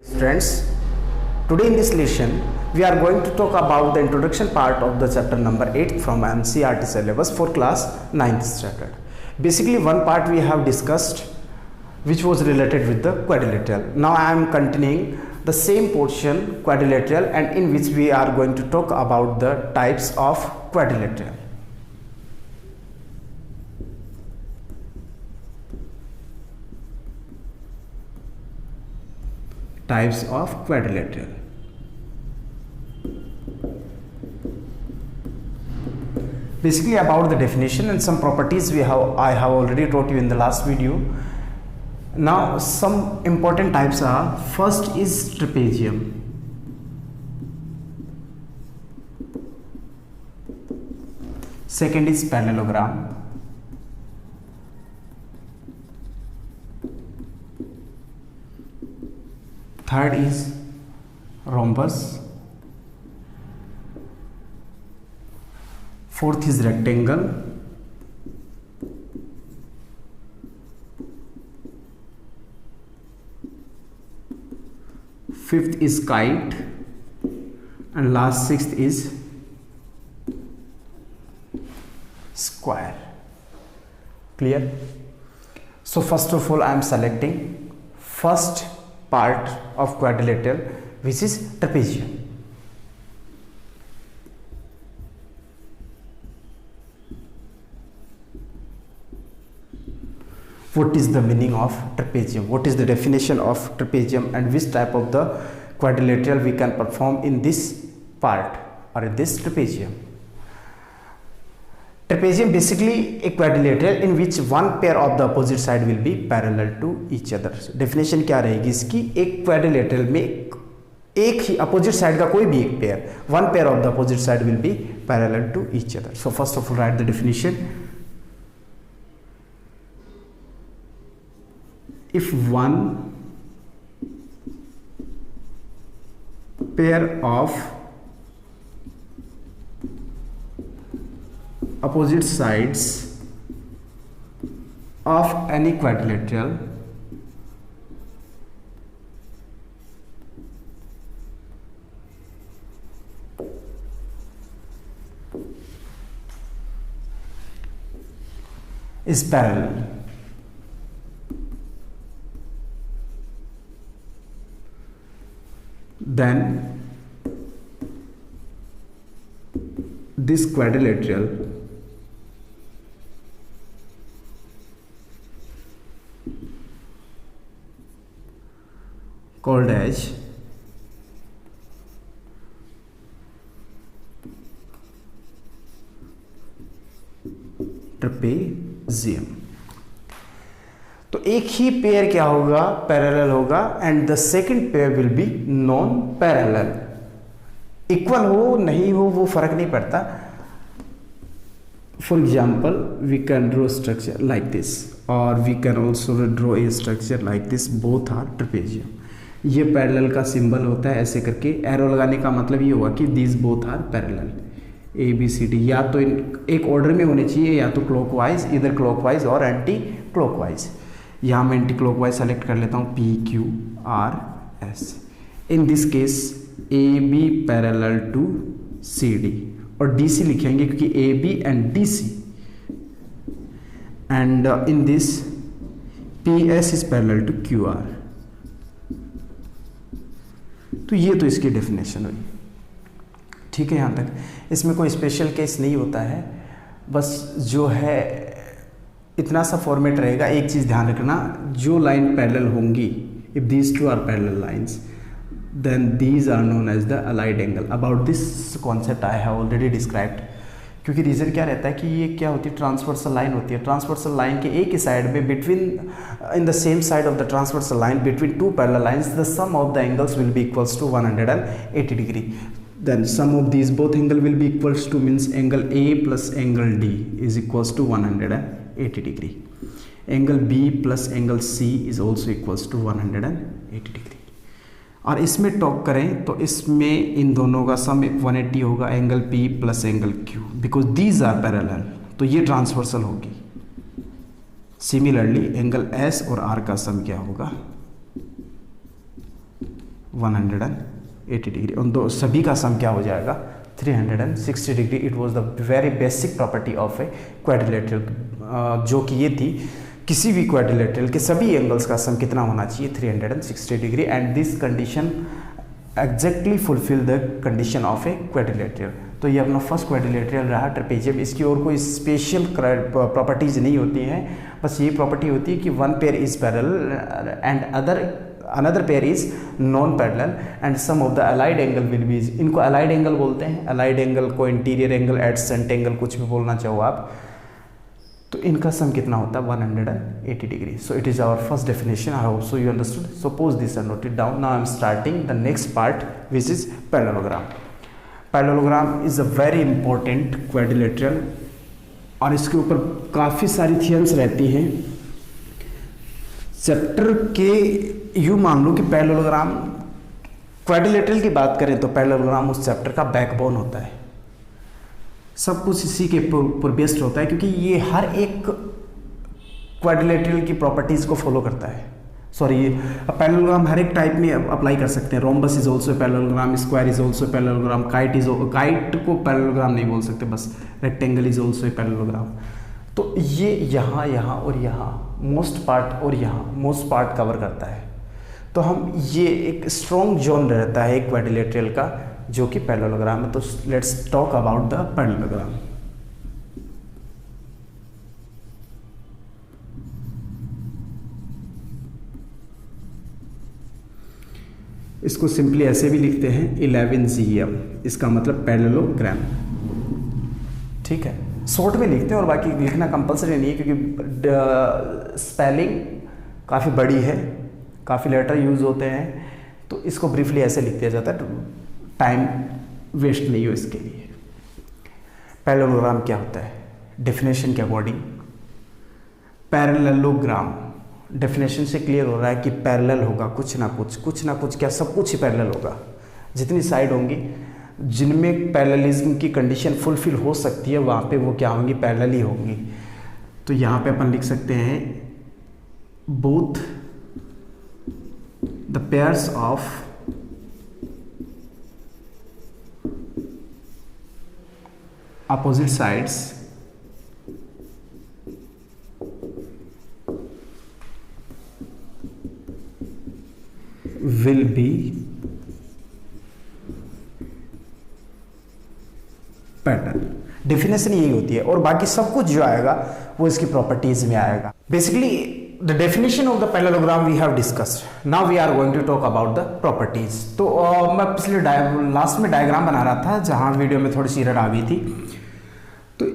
Friends, today in this lesson we are going to talk about the introduction part of the chapter number 8 from NCERT syllabus for class 9th standard. Basically one part we have discussed which was related with the quadrilateral. Now I am continuing the same portion quadrilateral, and in which we are going to talk about the types of quadrilateral. Types of quadrilateral. Basically about the definition and some properties I have already taught you in the last video. Now some important types are: first is trapezium, second is parallelogram, third is rhombus, fourth is rectangle, fifth is kite, and last sixth is square. Clear? So first of all I am selecting first part of quadrilateral, which is trapezium. What is the meaning of trapezium? What is the definition of trapezium, and which type of the quadrilateral we can perform in this part or in this trapezium? Trapezium basically a quadrilateral in which one pair of the opposite side will be parallel to each other. Definition क्या रहेगी इसकी? एक quadrilateral में एक ही opposite side का कोई भी एक pair, one pair of the opposite side will be parallel to each other. So first of all write the definition. If one pair of opposite sides of any quadrilateral is parallel, then this quadrilateral called as trapezium. तो एक ही pair क्या होगा? Parallel होगा, and the second pair will be non parallel. Equal हो नहीं हो वो फर्क नहीं पड़ता. For example we can draw structure like this, और we can also draw a structure like this. Both are trapezium. ये पैरेलल का सिंबल होता है. ऐसे करके एरो लगाने का मतलब ये हुआ कि this both are parallel. A B C D या तो एक ऑर्डर में होने चाहिए, या तो क्लॉकवाइज, इधर क्लॉकवाइज और एंटी क्लॉकवाइज. यहाँ मैं एंटी क्लॉकवाइज सेलेक्ट कर लेता हूँ, P Q R S. In this case A B parallel to C D, और डी सी लिखेंगे क्योंकि A B and D C, and in this P S is parallel to Q R. तो ये तो इसकी डेफिनेशन हुई. ठीक है, यहाँ तक. इसमें कोई स्पेशल केस नहीं होता है, बस जो है इतना सा फॉर्मेट रहेगा. एक चीज़ ध्यान रखना, जो लाइन पैरेलल होंगी, if these two are parallel lines, then these are known as the allied angle. About this concept I have already described. क्योंकि रीज़न क्या रहता है कि ये क्या होती है? ट्रांसवर्सल लाइन होती है. ट्रांसवर्सल लाइन के एक ही साइड में between in the same side of the transversal line between two parallel lines, the sum of the angles will be equals to 180 degree. Then sum of these both angle will be equals to, means angle A plus angle D is equals to 180 degree. Angle B plus angle C is also equals to 180 degree. और इसमें talk करें तो इसमें इन दोनों का sum 180 होगा, angle P plus angle Q, because these are parallel, तो ये ट्रांसवर्सल होगी. सिमिलरली एंगल S और R का सम क्या होगा? 180 डिग्री। उन दो सभी का सम क्या हो जाएगा 360 degree. It was the very basic property of a quadrilateral, जो कि ये थी किसी भी क्वाड्रिलेटरल के सभी एंगल्स का सम कितना होना चाहिए 360 degree. And this condition exactly fulfil the condition of a quadrilateral. तो ये अपना फर्स्ट क्वाड्रिलेटरल रहा ट्रेपेजियम। इसकी और कोई स्पेशल प्रॉपर्टीज नहीं होती हैं, बस ये प्रॉपर्टी होती है कि one pair is parallel and another pair is non parallel and sum of the allied angle will be, इनको अलाइड एंगल बोलते हैं। अलाइड एंगल को इंटीरियर एंगल, एडसेंट एंगल, कुछ भी बोलना चाहो आप, तो इनका सम कितना होता है 180 degree. So it is our first definition. I hope so you understood. Suppose this and note it down. Now I am starting the next part which is parallelogram. Parallelogram is a very important quadrilateral और इसके ऊपर काफ़ी सारी theorems रहती हैं। Chapter के यूँ मान लो कि पैरेललोग्राम, क्वाड्रिलेटरल की बात करें तो पैरेललोग्राम उस चैप्टर का बैकबोन होता है। सब कुछ इसी के ऊपर बेस्ड होता है क्योंकि ये हर एक क्वाड्रिलेटरल की प्रॉपर्टीज़ को फॉलो करता है। सॉरी, ये पैरेललोग्राम हर एक टाइप में अप्लाई कर सकते हैं। Rhombus is also parallelogram, square is also parallelogram, kite को पैरेललोग्राम नहीं बोल सकते, बस रेक्टेंगल इज ऑल्सो पैरेललोग्राम। तो ये यहाँ और यहाँ मोस्ट पार्ट कवर करता है। तो हम ये एक स्ट्रॉन्ग जोन रहता है एक क्वाड्रिलेटरल का जो कि पैरेललोग्राम है। तो let's talk about the parallelogram. इसको सिंपली ऐसे भी लिखते हैं 11 GM, इसका मतलब पैरेललोग्राम। ठीक है, शॉर्ट में लिखते हैं और बाकी लिखना कंपलसरी नहीं है क्योंकि स्पेलिंग काफ़ी बड़ी है, काफ़ी लेटर यूज़ होते हैं, तो इसको ब्रीफली ऐसे लिख दिया जाता है, टाइम वेस्ट नहीं हो इसके लिए। पैरेललोग्राम क्या होता है? डेफिनेशन के अकॉर्डिंग पैरेललोग्राम डेफिनेशन से क्लियर हो रहा है कि पैरेलल होगा कुछ ना कुछ क्या, सब कुछ ही पैरेलल होगा। जितनी साइड होंगी जिनमें पैरेललिज्म की कंडीशन फुलफिल हो सकती है वहाँ पे वो क्या होंगी, पैरेलल ही होंगी। तो यहाँ पे अपन लिख सकते हैं both the pairs of opposite sides will be pattern. Definition यही होती है और बाकी सब कुछ जो आएगा वो इसकी प्रॉपर्टीज में आएगा। Basically the definition of the parallelogram we have discussed. Now we are going to talk about the properties. तो मैं पिछले लास्ट में डायग्राम बना रहा था जहां वीडियो में थोड़ी सी एरर आ गई थी। तो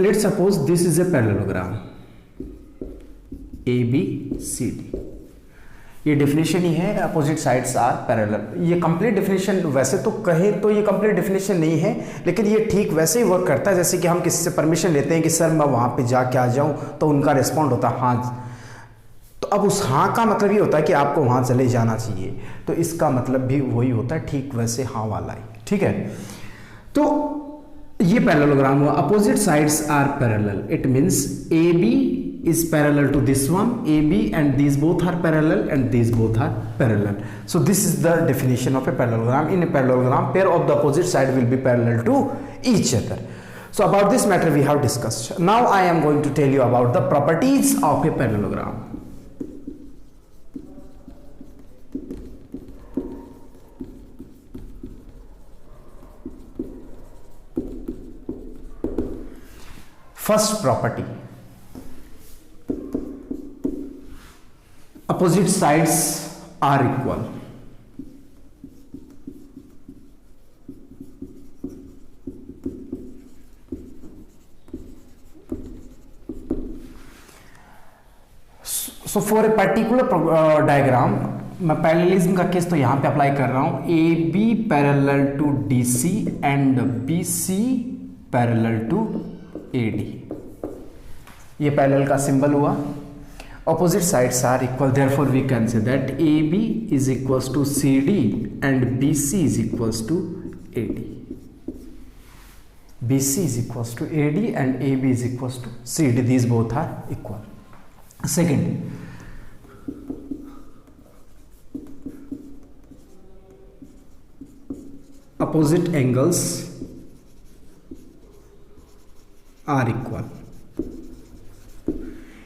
let's suppose this is a parallelogram ABCD। ये डेफिनेशन ही है, अपोजिट साइड्स आर पैरेलल। ये कंप्लीट डेफिनेशन वैसे तो कहे तो ये कंप्लीट डेफिनेशन नहीं है, लेकिन ये ठीक वैसे ही वर्क करता है जैसे कि हम किसी से परमिशन लेते हैं कि सर मैं वहाँ पे जाके आ जाऊँ, तो उनका रिस्पॉन्ड होता है हाँ। तो अब उस हाँ का मतलब ये होता है कि आपको वहाँ चले जाना चाहिए, तो इसका मतलब भी वही होता है, ठीक वैसे हाँ वाला ही। ठीक है, तो ये पैरेललोग्राम हुआ। Opposite sides are parallel, it means AB is parallel to this one, AB, and these both are parallel and these both are parallel. So this is the definition of a parallelogram. In a parallelogram, pair of the opposite side will be parallel to each other. So about this matter we have discussed. Now I am going to tell you about the properties of a parallelogram. First property, opposite sides are equal. So for a particular diagram, मैं parallelism का case तो यहाँ पे apply कर रहा हूँ। AB parallel to DC and BC parallel to AD। ये parallel का सिंबल हुआ। Opposite sides are equal, therefore we can say that AB is equals to CD and BC is equals to AD. BC is equals to AD and AB is equals to CD. These both are equal. Second, opposite angles are equal.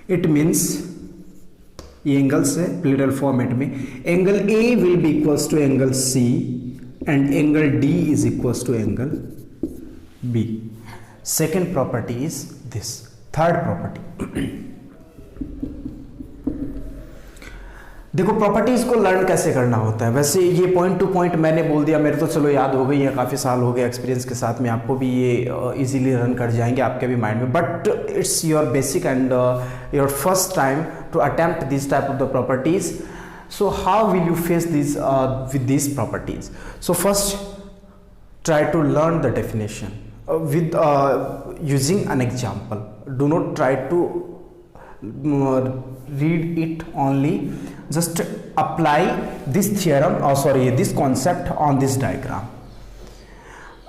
It means ये angles है plural format में, angle A will be equals to angle C and angle D is equals to angle B. Second property is this. Third property, देखो properties को learn कैसे करना होता है. वैसे ये पॉइंट टू पॉइंट मैंने बोल दिया, मेरे तो चलो याद हो गई है, काफ़ी साल हो गए एक्सपीरियंस के साथ में, आपको भी ये इजीली रन कर जाएंगे आपके भी माइंड में. But it's your basic and your first time to attempt this type of the properties. So how will you face this with this properties? So first try to learn the definition with using an example. Do not try to read it only, just apply this theorem or this concept on this diagram.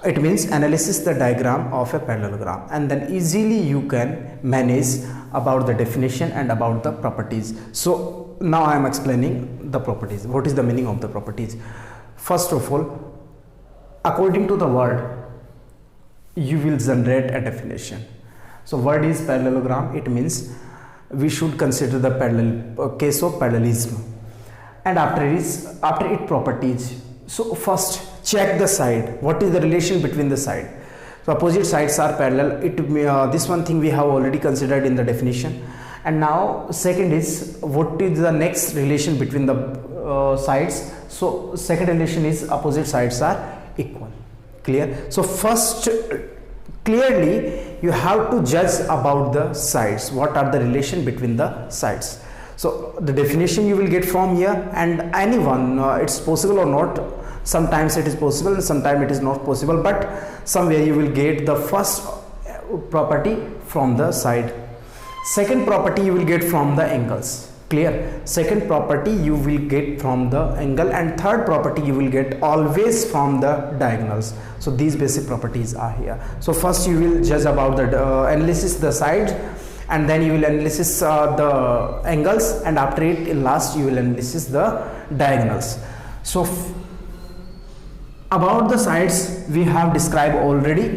It means analysis the diagram of a parallelogram and then easily you can manage about the definition and about the properties. So now I am explaining the properties. What is the meaning of the properties? First of all, according to the word you will generate a definition. So word is parallelogram. It means we should consider the parallel case of parallelism, and after it properties. So first check the side. What is the relation between the side? So opposite sides are parallel. This one thing we have already considered in the definition. And now second is what is the next relation between the sides. So second relation is opposite sides are equal. Clear? So first clearly you have to judge about the sides. What are the relation between the sides? So the definition you will get from here, and anyone it's possible or not. Sometimes it is possible and sometimes it is not possible, but somewhere you will get the first property from the side. Second property you will get from the angles. Clear? Second property you will get from the angle, and third property you will get always from the diagonals. So these basic properties are here. So first you will judge about the analysis the side, and then you will analysis the angles, and after it in last you will analysis the diagonals. So about the sides we have described already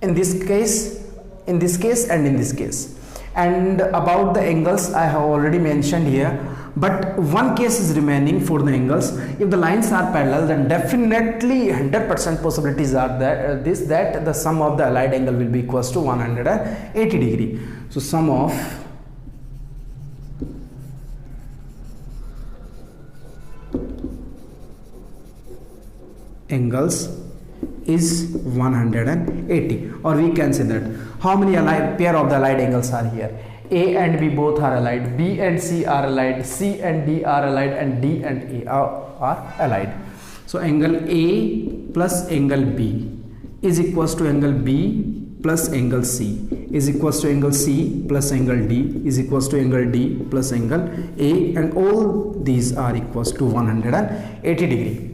in this case and in this case. And about the angles I have already mentioned here, but one case is remaining for the angles. If the lines are parallel, then definitely 100% possibilities are that the sum of the allied angle will be equals to 180 degree. So sum of angles is 180, or we can say that how many pair of the allied angles are here. A and B both are allied, B and C are allied, C and D are allied, and D and A are allied. So angle A plus angle B is equals to angle B plus angle C is equals to angle C plus angle D is equals to angle D plus angle A, and all these are equals to 180 degree.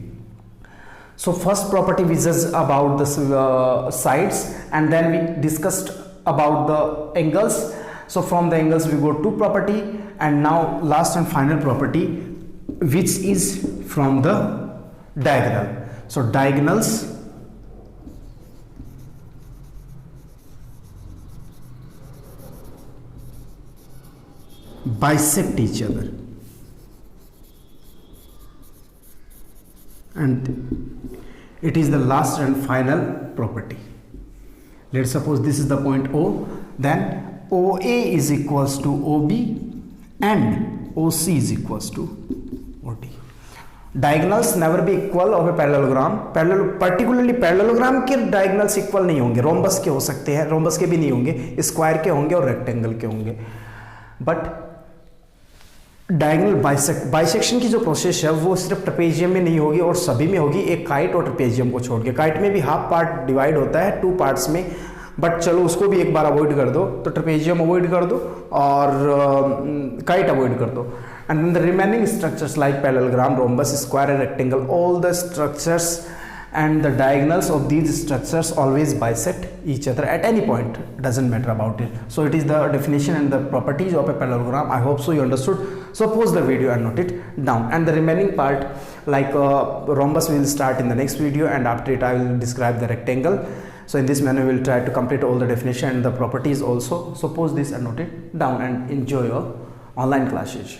So first property we judged about the sides, and then we discussed about the angles. So from the angles we go to property, and now last and final property, which is from the diagonal. So diagonals bisect each other, and it is the last and final property. Let's suppose this is the point O, then OA is equals to OB and OC is equals to OD. Diagonals never be equal of a parallelogram. Particularly parallelogram के diagonals equal नहीं होंगे, rhombus के हो सकते हैं, rhombus के भी नहीं होंगे, square के होंगे और rectangle के होंगे. But डायगोनल बाइसेक्शन की जो प्रोसेस है वो सिर्फ ट्रेपेजियम में नहीं होगी और सभी में होगी, एक काइट और ट्रेपेजियम को छोड़ के. काइट में भी हाफ पार्ट डिवाइड होता है 2 पार्ट्स में, बट चलो उसको भी एक बार अवॉइड कर दो, तो ट्रेपेजियम अवॉइड कर दो और काइट अवॉइड कर दो. And the remaining structures like parallelogram, rhombus, square and rectangle, all the structures and the diagonals of these structures always bisect each other at any point, doesn't matter about it. So it is the definition and the properties of a parallelogram. I hope so you understood. So pause the video and note it down, and the remaining part like rhombus we will start in the next video, and after it I will describe the rectangle. So in this manner we will try to complete all the definition and the properties also. So pause this and note it down and enjoy your online classes.